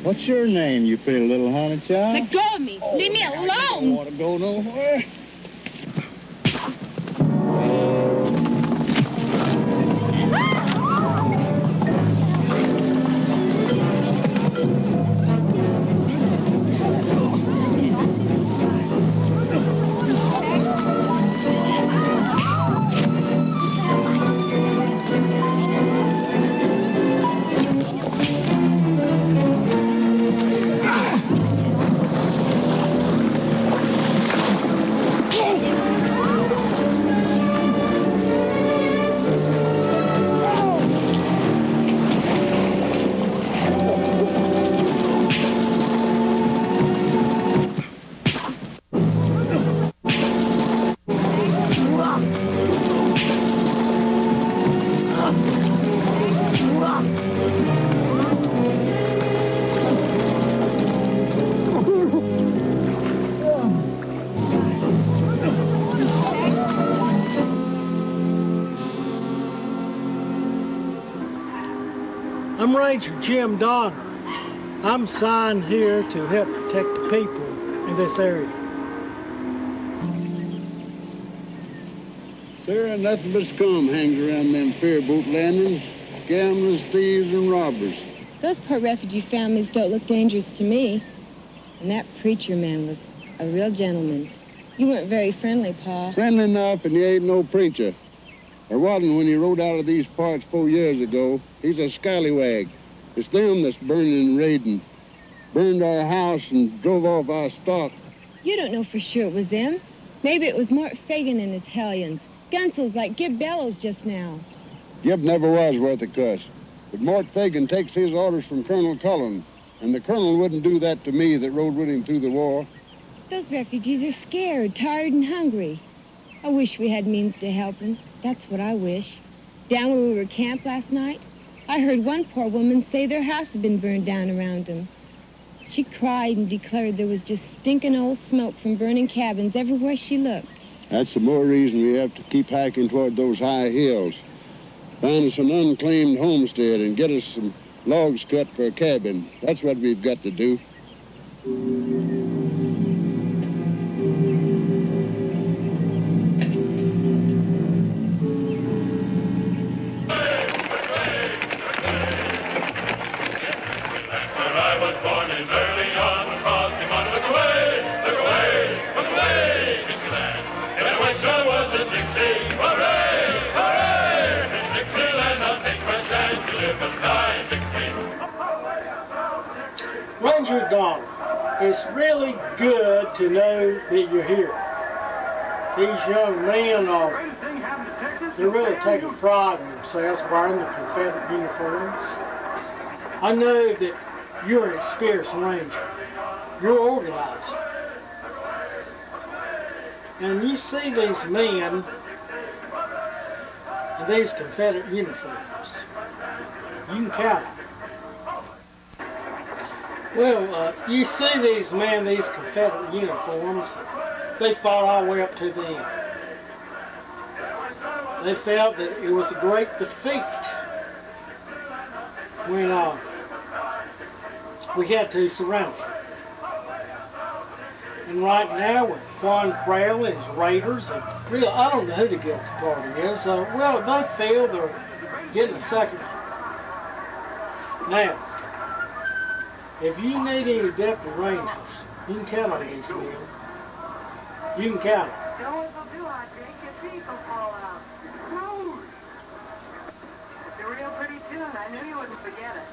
What's your name, you pretty little honey child? Let go of me. Leave me alone. I don't want to go nowhere. I'm Ranger Jim Donner. I'm assigned here to help protect the people in this area. Sir, nothing but scum hangs around them ferryboat landings. Gamblers, thieves, and robbers. Those poor refugee families don't look dangerous to me. And that preacher man was a real gentleman. You weren't very friendly, Pa. Friendly enough, and he ain't no preacher. Or wasn't when he rode out of these parts 4 years ago. He's a scallywag. It's them that's burning and raiding. Burned our house and drove off our stock. You don't know for sure it was them. Maybe it was Mort Fagan and his hellions. Gunsels like Gib Bellows just now. Gib never was worth a cuss. But Mort Fagan takes his orders from Colonel Cullen. And the colonel wouldn't do that to me that rode with him through the war. Those refugees are scared, tired, and hungry. I wish we had means to help them. That's what I wish. Down where we were camped last night, I heard one poor woman say their house had been burned down around them. She cried and declared there was just stinking old smoke from burning cabins everywhere she looked. That's the more reason we have to keep hiking toward those high hills. Find us an unclaimed homestead and get us some logs cut for a cabin. That's what we've got to do. Ranger Donner, it's really good to know that you're here. These young men they're really taking pride in themselves wearing the Confederate uniforms. I know that you're an experienced ranger. You're organized. And you see these men in these Confederate uniforms. You can count them. Well, you see these men, these Confederate uniforms, they fought all the way up to the end. They felt that it was a great defeat when we had to surrender. And right now with Quantrell and his raiders, and really, I don't know who the guilty party is. Well, they feel they're getting a second. Now, if you need any deputy rangers, you can count on these men. You can count on them. It's a real pretty tune. I knew you wouldn't forget it.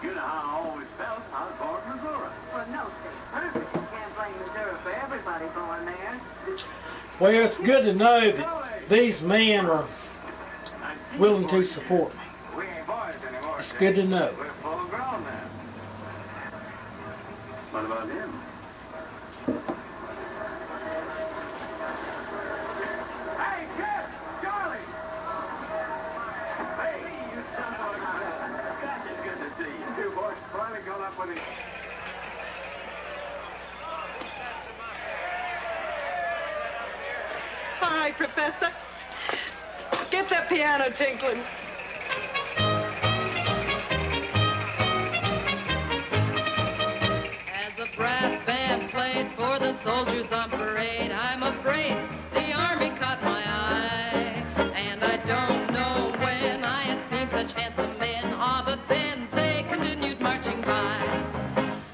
You know how I always felt. I was born in Missouri. Well, no, State Perfect. You can't blame Missouri for everybody going there. Well, it's good to know that these men are willing to support me. We ain't boys anymore. It's good to know. We're full grown now. What about him? Hey, kid! Charlie! Hey, you son of a gun. Gosh, it's good to see you. You boys finally got up with him. Hi, Professor. Get that piano tinkling. afraid for the soldiers on parade. I'm afraid the army caught my eye. And I don't know when I had seen such handsome men. Ah, but then they continued marching by.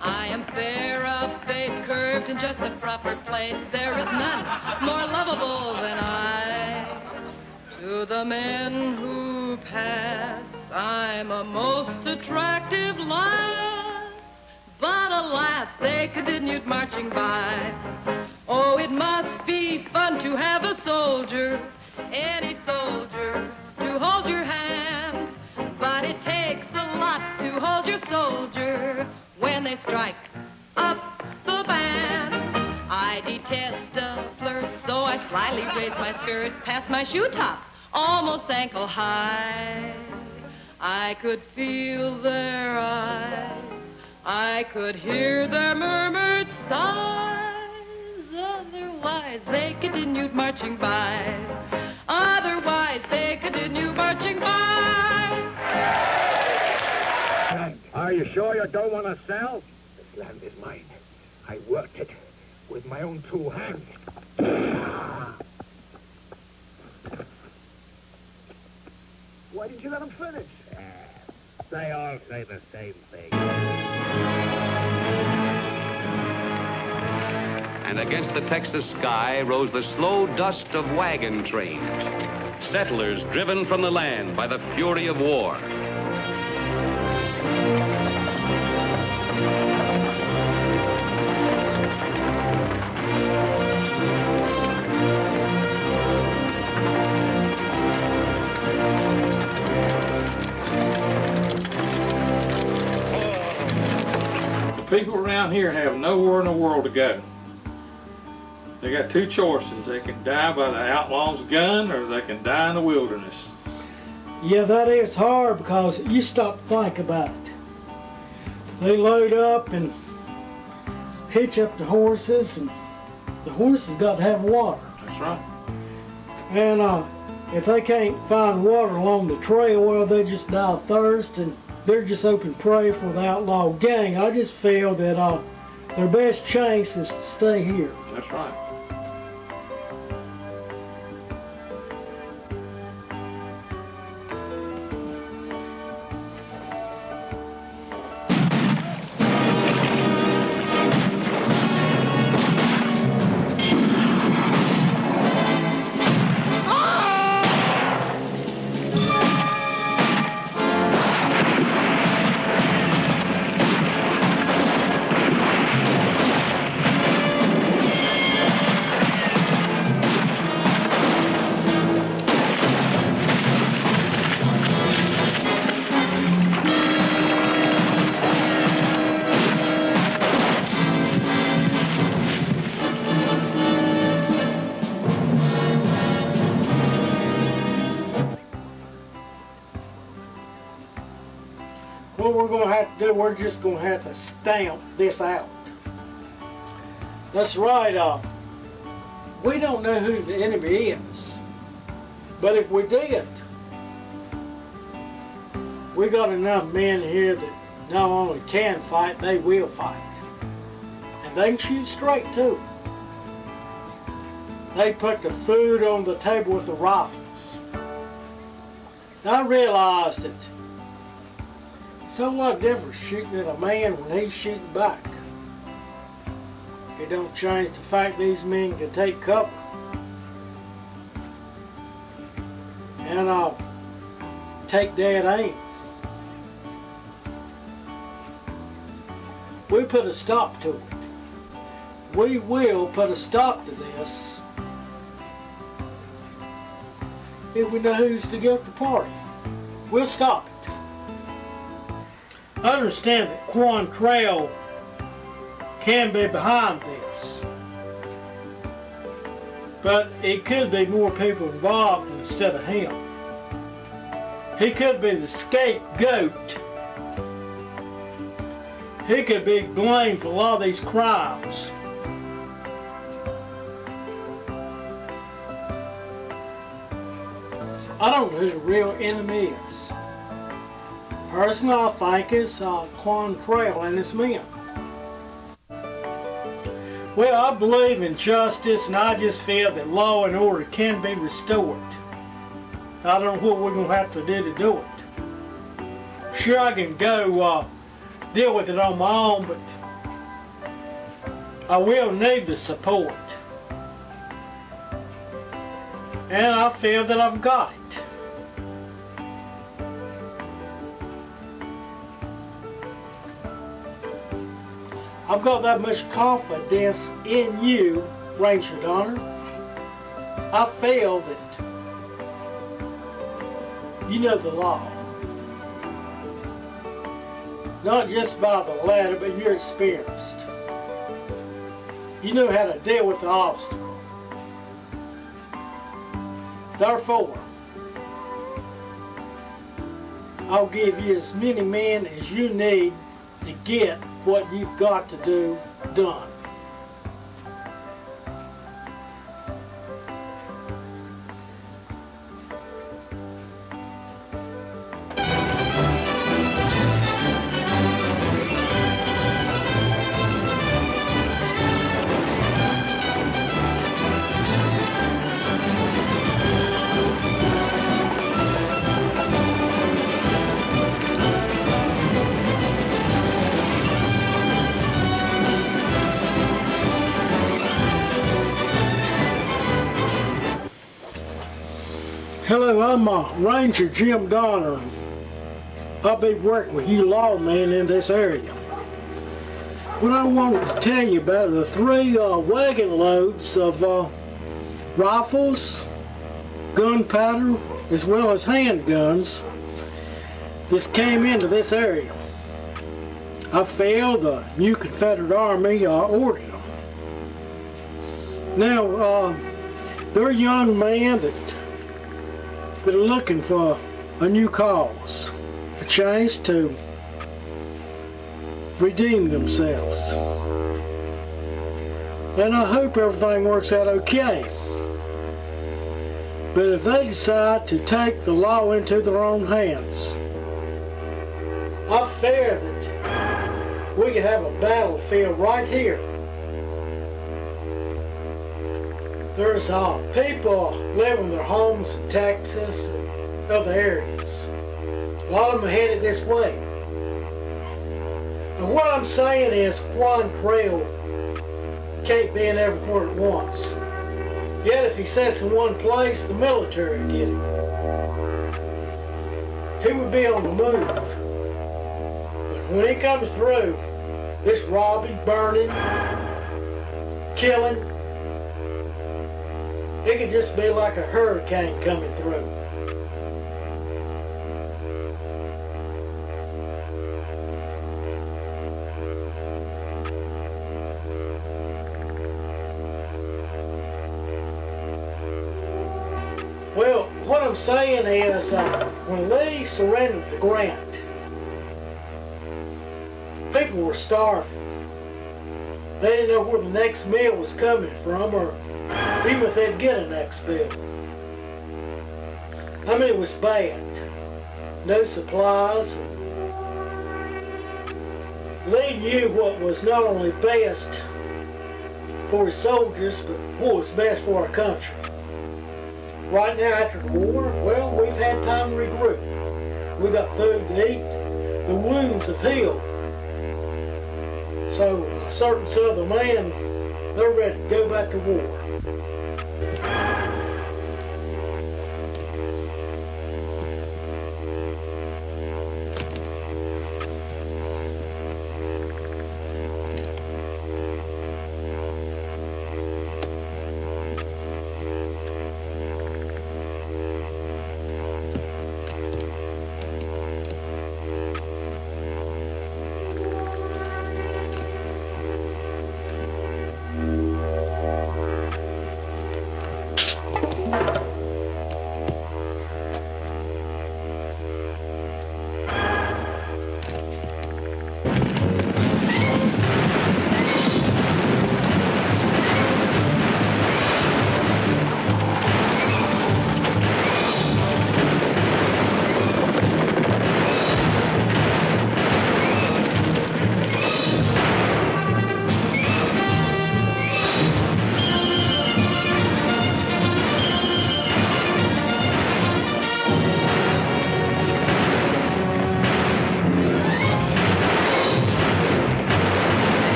I am fair of face, curved in just the proper place. There is none more lovable than I. To the men who pass, I'm a most attractive lass. But alas, they continued marching by. Oh, it must be fun to have a soldier, any soldier, to hold your hand. But it takes a lot to hold your soldier when they strike up the band. I detest a flirt, so I slyly raise my skirt past my shoe top, almost ankle high. I could feel their eyes, I could hear their murmured sighs. Otherwise, they continued marching by. Otherwise, they continued marching by. Are you sure you don't want to sell? This land is mine. I worked it with my own two hands. Why didn't you let them finish? They all say the same thing. And against the Texas sky rose the slow dust of wagon trains, settlers driven from the land by the fury of war. People around here have nowhere in the world to go. They got two choices. They can die by the outlaw's gun, or they can die in the wilderness. Yeah, that is hard because you stop to think about it. They load up and hitch up the horses, and the horses got to have water. That's right. And if they can't find water along the trail, well, they just die of thirst, and they're just open prey for the outlaw gang. I just feel that their best chance is to stay here. That's right. What we're going to have to do, we're just going to have to stamp this out. That's right, we don't know who the enemy is. But if we did, we got enough men here that not only can fight, they will fight. And they can shoot straight too. They put the food on the table with the rifles. I realized that it's a lot different shooting at a man when he's shooting back. It don't change the fact these men can take cover. And take dead aim. We put a stop to it. We will put a stop to this if we know who's to get the party. We'll stop it. I understand that Quantrell can be behind this, but it could be more people involved instead of him. He could be the scapegoat. He could be blamed for a lot of these crimes. I don't know who the real enemy is. Personally, I think it's Quantrell and his men. Well, I believe in justice, and I just feel that law and order can be restored. I don't know what we're going to have to do it. Sure, I can go deal with it on my own, but I will need the support. And I feel that I've got it. I've got that much confidence in you, Ranger Donner. I feel that you know the law. Not just by the letter, but you're experienced. You know how to deal with the obstacle. Therefore, I'll give you as many men as you need to get what you've got to do done. Hello, I'm Ranger Jim Donner. I'll be working with you lawmen in this area. What I wanted to tell you about are the 3 wagon loads of rifles, gunpowder, as well as handguns. This came into this area. I feel the new Confederate Army ordered them. Now, they're young men that are looking for a new cause, a chance to redeem themselves. And I hope everything works out okay. But if they decide to take the law into their own hands, I fear that we could have a battlefield right here. There's people living in their homes in Texas and other areas. A lot of them are headed this way. And what I'm saying is Quantrell can't be in everywhere at once. Yet if he sits in one place, the military will get him. He would be on the move. But when he comes through, this robbing, burning, killing, it could just be like a hurricane coming through. Well, what I'm saying is, when Lee surrendered to Grant, people were starving. They didn't know where the next meal was coming from, or even if they'd get a next meal. I mean, it was bad. No supplies. Lee knew what was not only best for his soldiers, but what was best for our country. Right now, after the war, well, we've had time to regroup. We've got food to eat. The wounds have healed. So, a certain Southern man, they're ready to go back to war.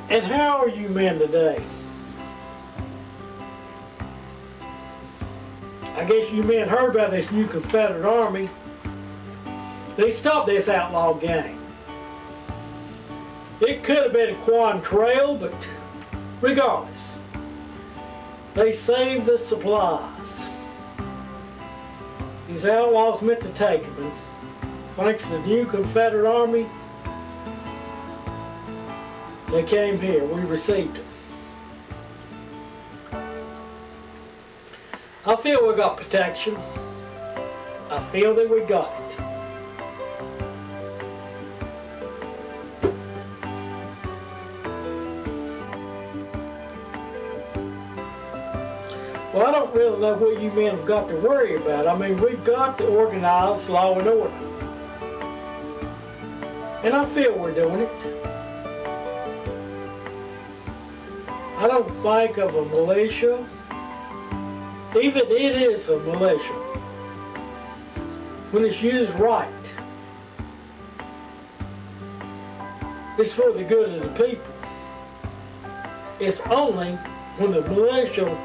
And how are you men today? I guess you men heard about this new Confederate Army. They stopped this outlaw gang. It could have been a Quantrell, but regardless, they saved the supplies. These outlaws meant to take them, and thanks to the new Confederate Army, they came here. We received them. I feel we got protection. I feel that we got it. Well, I don't really know what you men have got to worry about. I mean, we've got the organized law and order. And I feel we're doing it. I don't think of a militia. Even it is a militia when it's used right. It's for the good of the people. It's only when the militia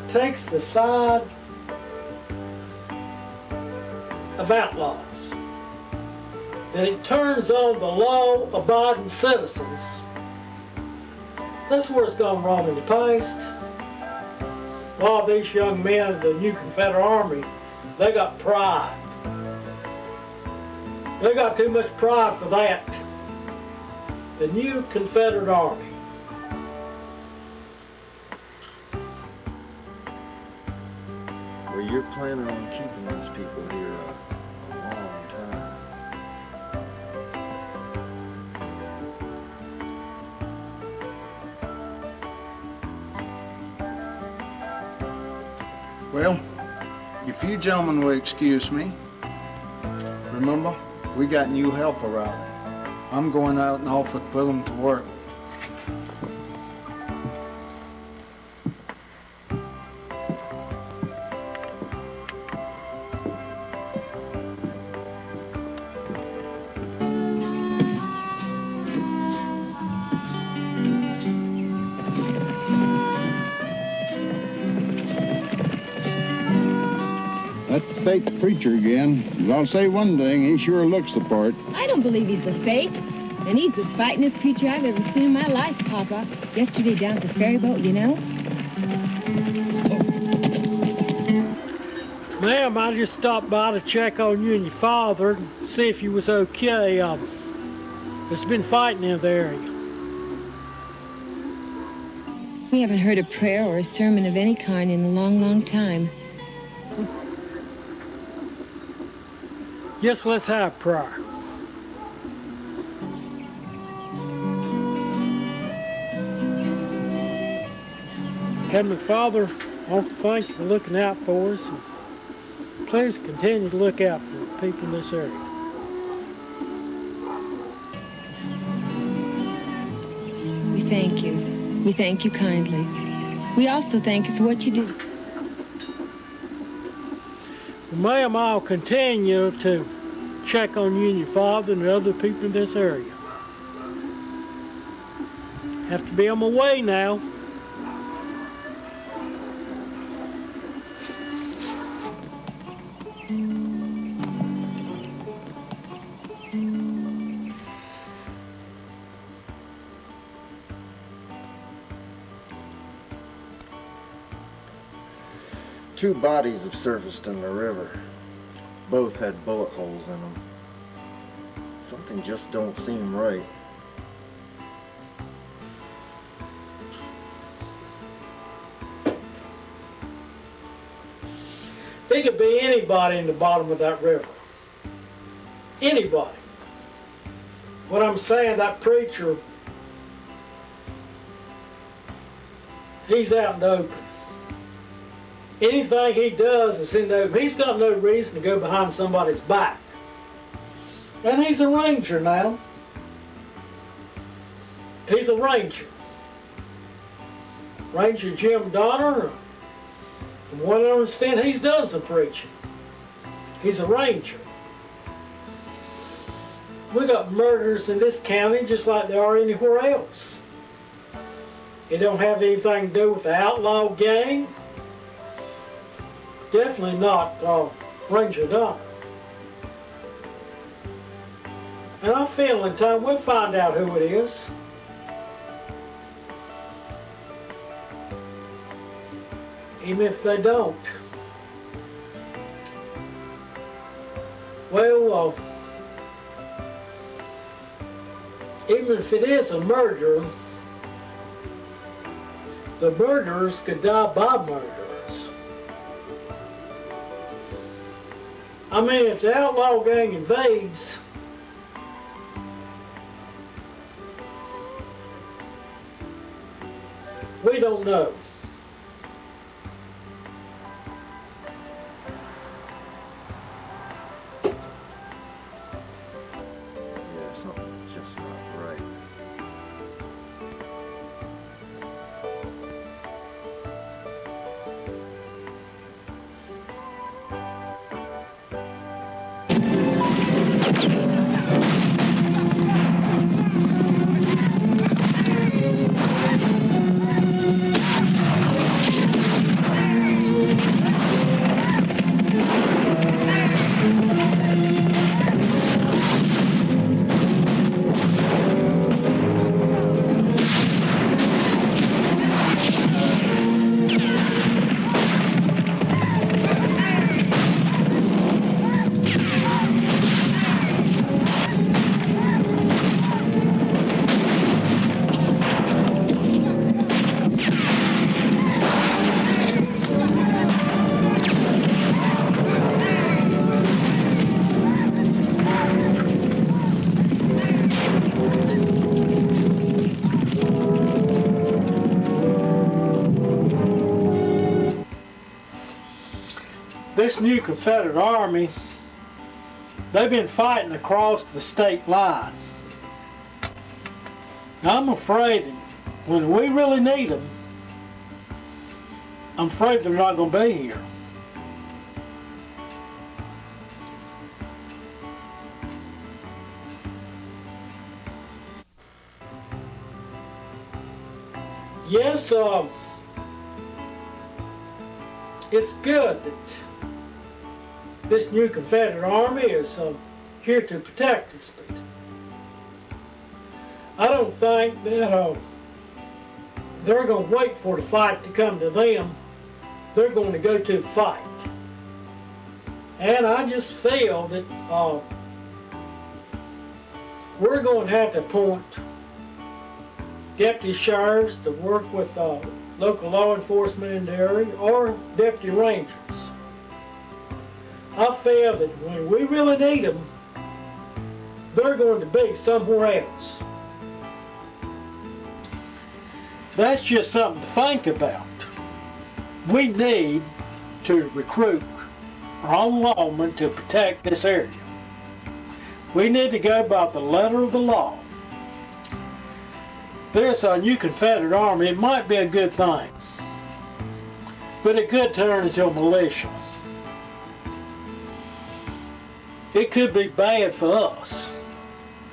takes the side of outlaws that it turns on the law-abiding citizens. That's where it's gone wrong in the past. A lot of these young men of the new Confederate Army, they got pride. They got too much pride for that. The new Confederate Army. Well, you're planning on keeping these people here a long time. Well, if you gentlemen will excuse me, remember, we got new helper out. I'm going out and off with them to work. That fake preacher again. But I'll say one thing, he sure looks the part. I don't believe he's a fake. And he's the fightingest preacher I've ever seen in my life, Papa. Yesterday down at the ferry boat, you know? Ma'am, I just stopped by to check on you and your father and see if you was okay. There's been fighting in the area. We haven't heard a prayer or a sermon of any kind in a long, long time. Just let's have prayer. Heavenly Father, I want to thank you for looking out for us. And please continue to look out for the people in this area. We thank you. We thank you kindly. We also thank you for what you do. Ma'am, I'll continue to check on you and your father and the other people in this area. Have to be on my way now. Two bodies have surfaced in the river. Both had bullet holes in them. Something just don't seem right. It could be anybody in the bottom of that river. Anybody. What I'm saying, that preacher, he's out in the open. Anything he does is in the open. He's got no reason to go behind somebody's back. And he's a ranger now. He's a ranger. Ranger Jim Donner, from what I understand, he's done some preaching. He's a ranger. We got murders in this county just like there are anywhere else. It don't have anything to do with the outlaw gang. Definitely not Ranger Don. And I feel in time we'll find out who it is. Even if they don't. Well, even if it is a murder, the murderers could die by murderers. I mean, if the outlaw gang invades, we don't know. Yeah, something's just not right. This new Confederate Army, they've been fighting across the state line. Now, I'm afraid that when we really need them, I'm afraid they're not going to be here. Yes, it's good that this new Confederate Army is here to protect us, but I don't think that they're going to wait for the fight to come to them. They're going to go to the fight. And I just feel that we're going to have to appoint deputy sheriffs to work with local law enforcement in the area, or deputy rangers. I feel that when we really need them, they're going to be somewhere else. That's just something to think about. We need to recruit our own lawmen to protect this area. We need to go by the letter of the law. This new Confederate Army, it might be a good thing, but it could turn into a militia. It could be bad for us.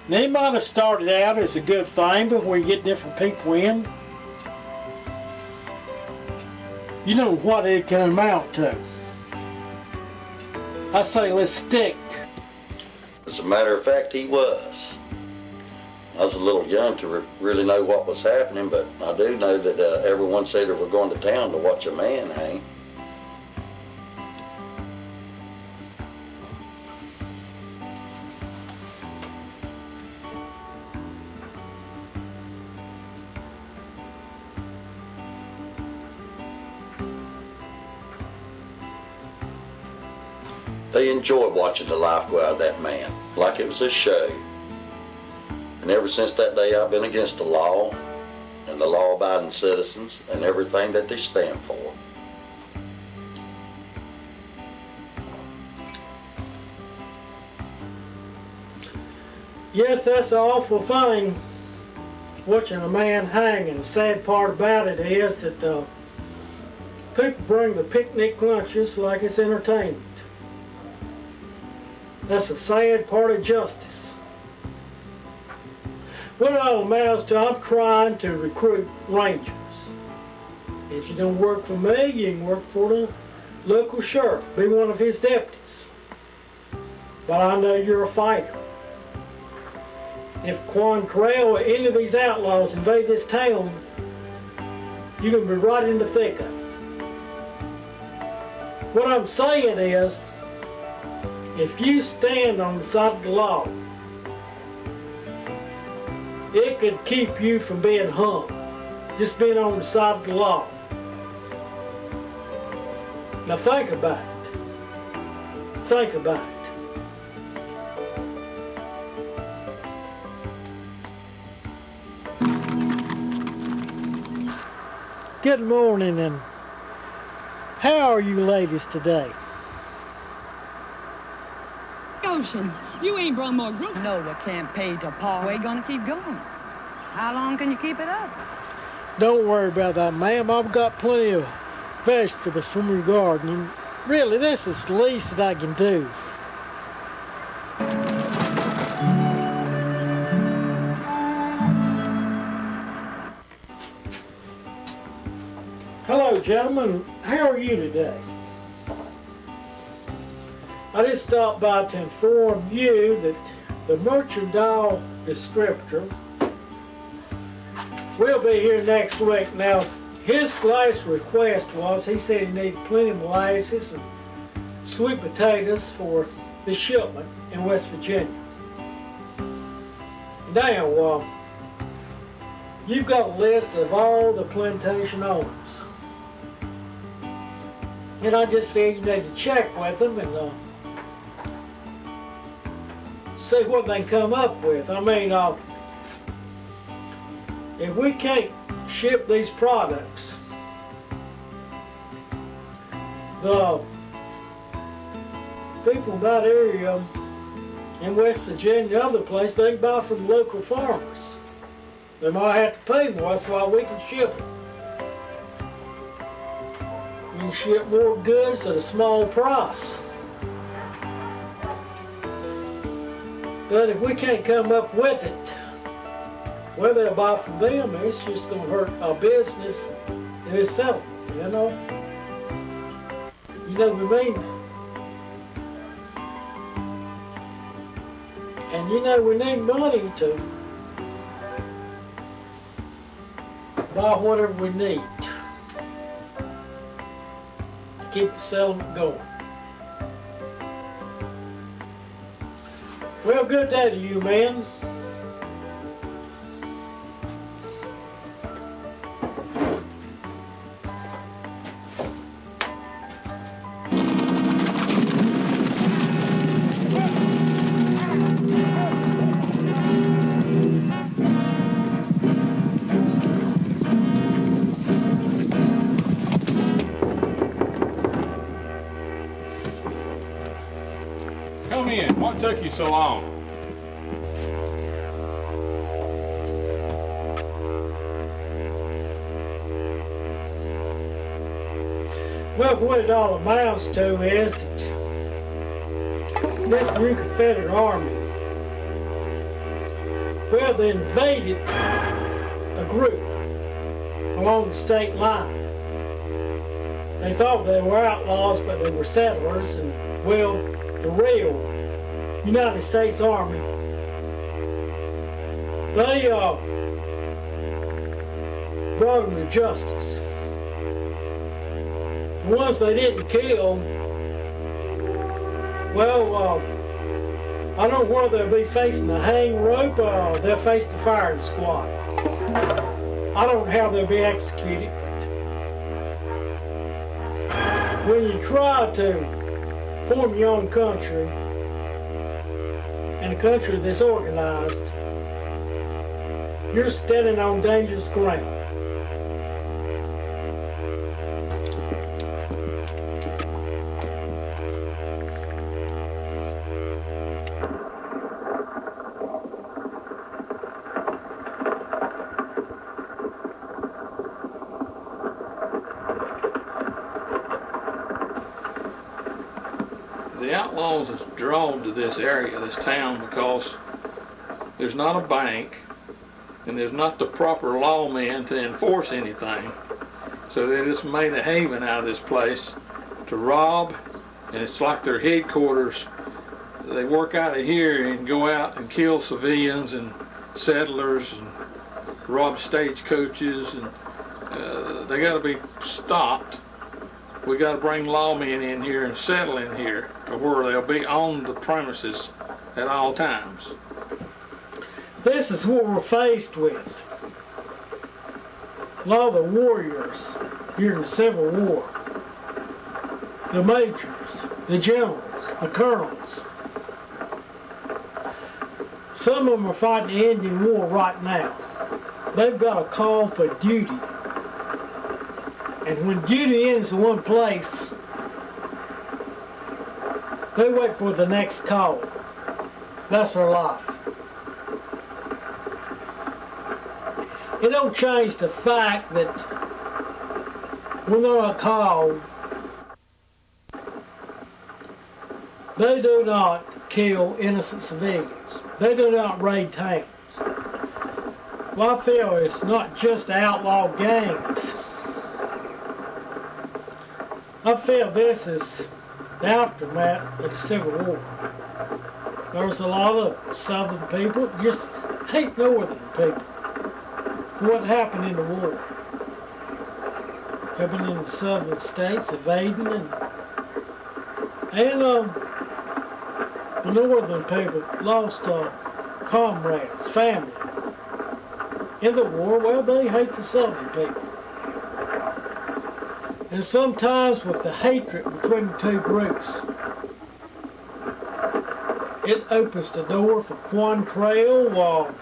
Now, it might have started out as a good thing, but when you get different people in, you know what it can amount to. I say let's stick. As a matter of fact, he was. I was a little young to really know what was happening, but I do know that everyone said they were going to town to watch a man hang. They enjoyed watching the life go out of that man, like it was a show. And ever since that day, I've been against the law and the law-abiding citizens and everything that they stand for. Yes, that's an awful thing, watching a man hang, and the sad part about it is that people bring the picnic lunches like it's entertainment. That's a sad part of justice. What it all amounts to, I'm trying to recruit rangers. If you don't work for me, you can work for the local sheriff, be one of his deputies. But I know you're a fighter. If Quantrell or any of these outlaws invade this town, you're going to be right in the thick of it. What I'm saying is, if you stand on the side of the law, it could keep you from being hung, just being on the side of the law. Now think about it. Think about it. Good morning, and how are you ladies today? Ocean, you ain't brought more group. No, we can't pay to Paul. We're gonna keep going. How long can you keep it up? Don't worry about that, ma'am. I've got plenty of vegetables from your garden, and really, this is the least that I can do. Hello, gentlemen. How are you today? I just stopped by to inform you that the mercantile distributor will be here next week. Now, his last request was, he said he needed plenty of molasses and sweet potatoes for the shipment in West Virginia. Now, you've got a list of all the plantation owners. And I just figured you need to check with them and see what they come up with. I mean, if we can't ship these products, the people in that area in West Virginia, other place, they can buy from local farmers. They might have to pay more, that's why we can ship it. We can ship more goods at a small price. But if we can't come up with it, well, they'll buy from them, and it's just going to hurt our business in itself, you know? You know what I mean? And you know, we need money to buy whatever we need to keep the settlement going. Well, good day to you, man. Come in. What took you so long? Well, what it all amounts to is that this new Confederate Army, well, they invaded a group along the state line. They thought they were outlaws, but they were settlers, and, well, the real United States Army, they brought them to justice. The ones they didn't kill, well, I don't know whether they'll be facing the hang rope or they'll face the firing squad. I don't know how they'll be executed, but when you try to form your own country, and a country that's organized, you're standing on dangerous ground. The outlaws is drawn to this area, this town, because there's not a bank and there's not the proper lawman to enforce anything. So they just made a haven out of this place to rob, and it's like their headquarters. They work out of here and go out and kill civilians and settlers and rob stagecoaches, and they got to be stopped. We got to bring lawmen in here and settle in here to where they'll be on the premises at all times. This is what we're faced with. A lot of the warriors here in the Civil War, the majors, the generals, the colonels, some of them are fighting the Indian War right now. They've got a call for duty. And when duty ends in one place, they wait for the next call. That's their life. It don't change the fact that when they're on call, they do not kill innocent civilians. They do not raid towns. Well, I feel it's not just outlaw gangs. I feel this is the aftermath of the Civil War. There's a lot of Southern people just hate Northern people for what happened in the war. Coming in the Southern states, invading, and the Northern people lost comrades, family. In the war, well, they hate the Southern people. And sometimes with the hatred between the two groups, it opens the door for Quantrell or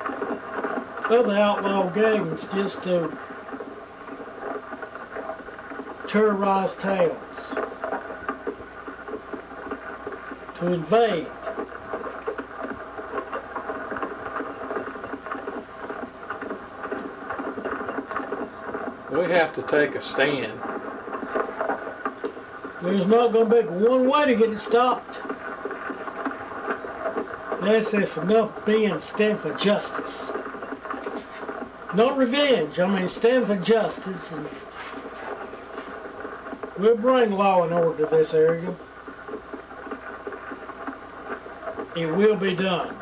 other outlaw gangs just to terrorize towns, to invade. We have to take a stand. There's not going to be one way to get it stopped. That's if enough men stand for justice. Not revenge, I mean stand for justice, and we'll bring law and order to this area. It will be done.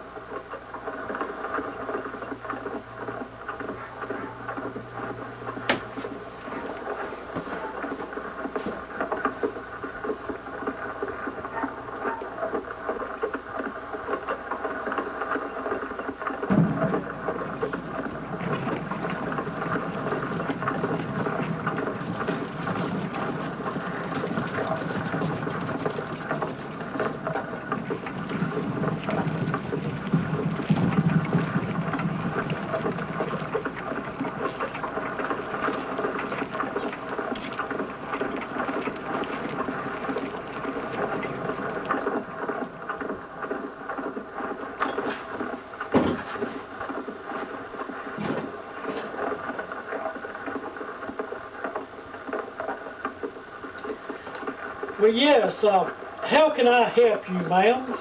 Well, yes, how can I help you, ma'am?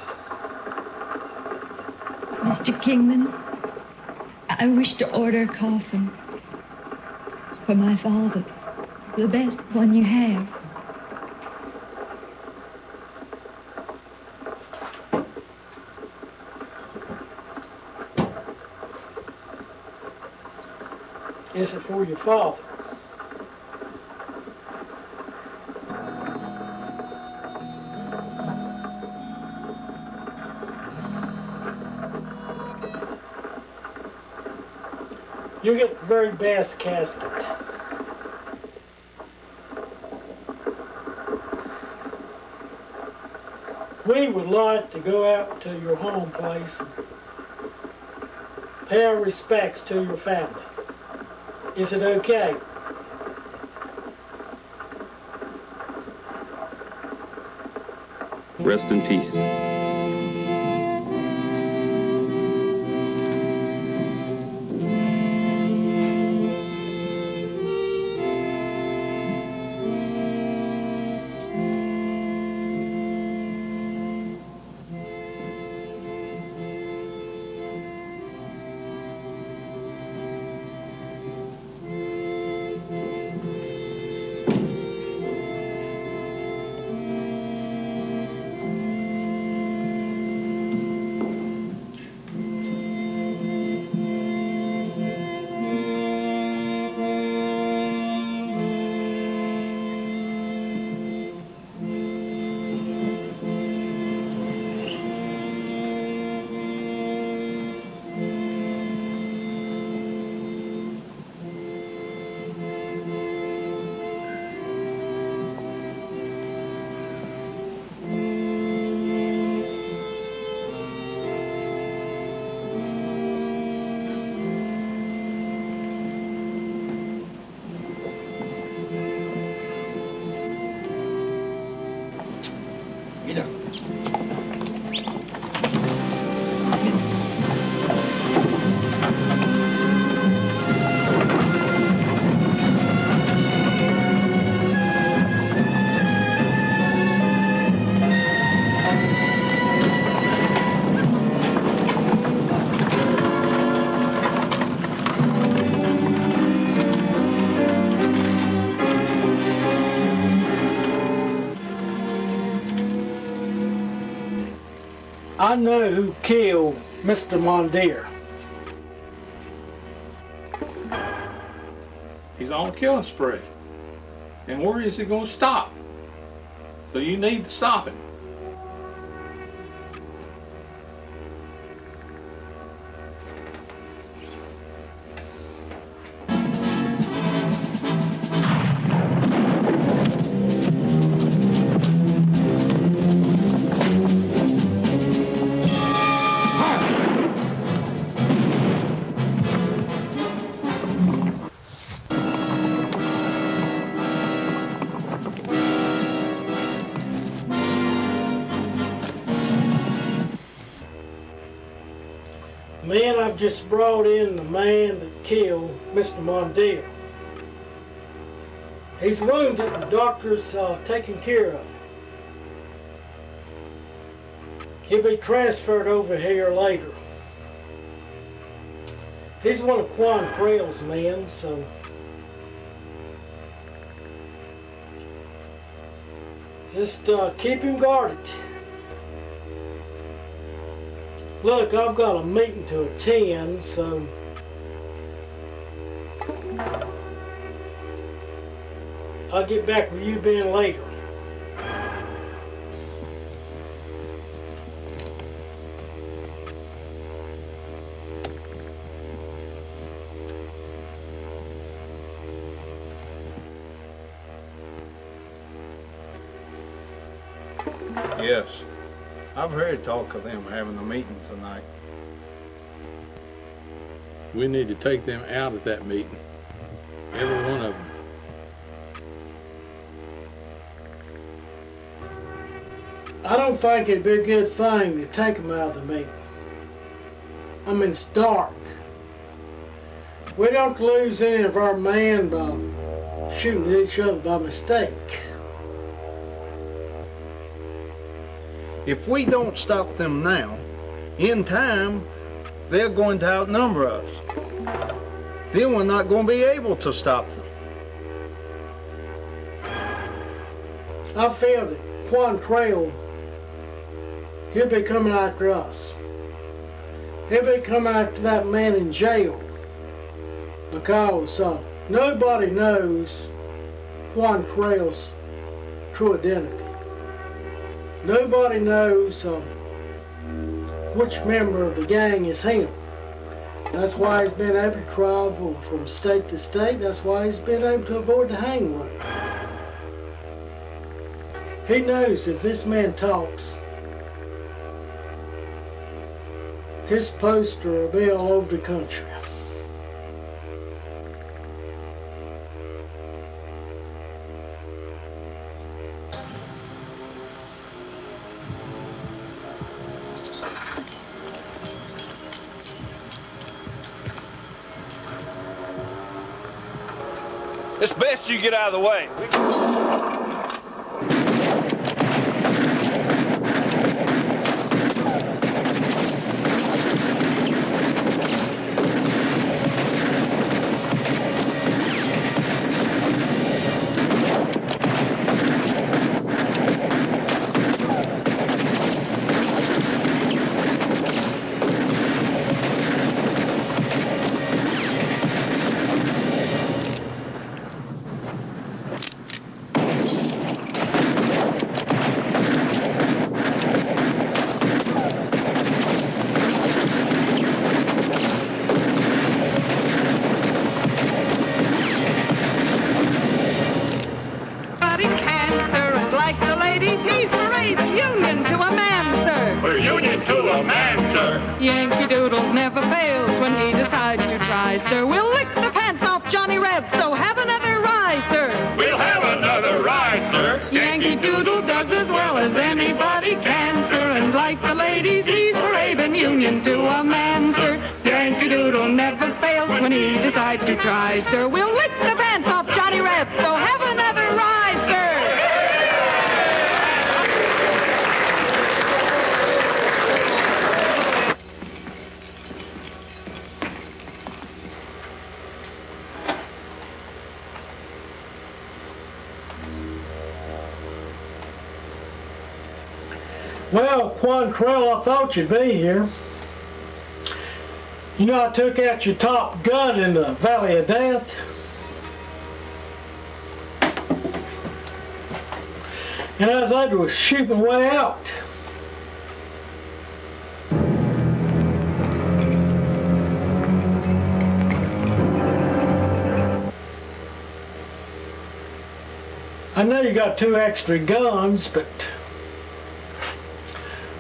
Mr. Kingman, I wish to order a coffin for my father, the best one you have. Is it for your father? You get the very best casket. We would like to go out to your home place and pay our respects to your family. Is it okay? Rest in peace. I know who killed Mr. Mondeer. He's on a killing spree. And where is he going to stop? So you need to stop him. Man, I've just brought in the man that killed Mr. Mondeer. He's wounded and the doctor's taking care of him. He'll be transferred over here later. He's one of Quantrell's men, so just keep him guarded. Look, I've got a meeting to attend, so I'll get back with you Ben later. Yes. I've heard talk of them having a meeting tonight. We need to take them out at that meeting. Every one of them. I don't think it'd be a good thing to take them out of the meeting. I mean, it's dark. We don't lose any of our men by shooting each other by mistake. If we don't stop them now, in time, they're going to outnumber us. Then we're not going to be able to stop them. I feel that Quantrell, he'll be coming after us. He'll be coming after that man in jail because nobody knows Quantrell's true identity. Nobody knows which member of the gang is him. That's why he's been able to travel from state to state. That's why he's been able to avoid the hang room. He knows if this man talks, his poster will be all over the country. It's best you get out of the way. Yankee Doodle never fails when he decides to try, sir. We'll lick the pants off Johnny Reb, so have another ride, sir. We'll have another ride, sir. Yankee Doodle does as well as anybody can. like the ladies, he's for Avon Union to a man, sir. Yankee Doodle never fails when he decides to try, sir. We'll lick the pants off Johnny Rep, so have another ride, sir. Well, Quantrell, I thought you'd be here. You know, I took out your top gun in the Valley of Death. And as I was shooting way out, I know you got 2 extra guns, but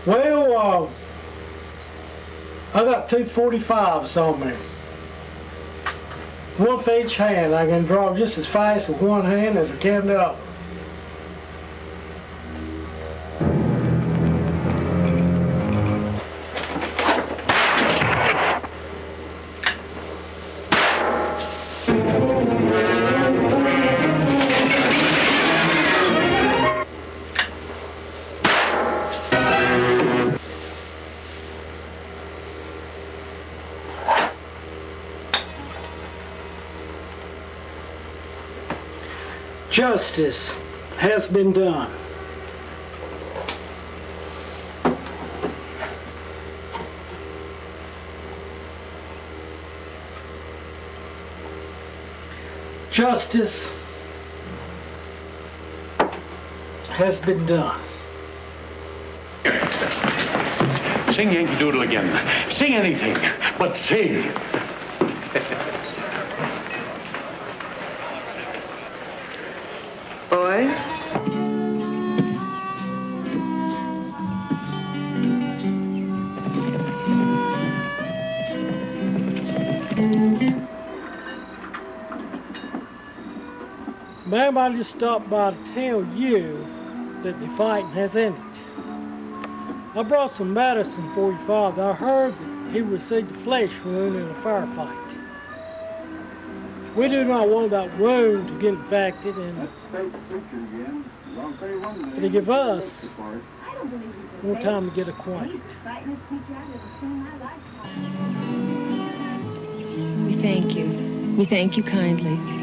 well, I got 2 .45s on me. One for each hand. I can draw just as fast with one hand as I can the other. Justice has been done. Justice has been done. Sing Yankee Doodle again. Sing anything, but sing. Boys? Ma'am, I just stopped by to tell you that the fighting has ended. I brought some medicine for your father. I heard that he received a flesh wound in a firefight. We do not want that wound to get infected and to give us more time to get acquainted. We thank you. We thank you kindly.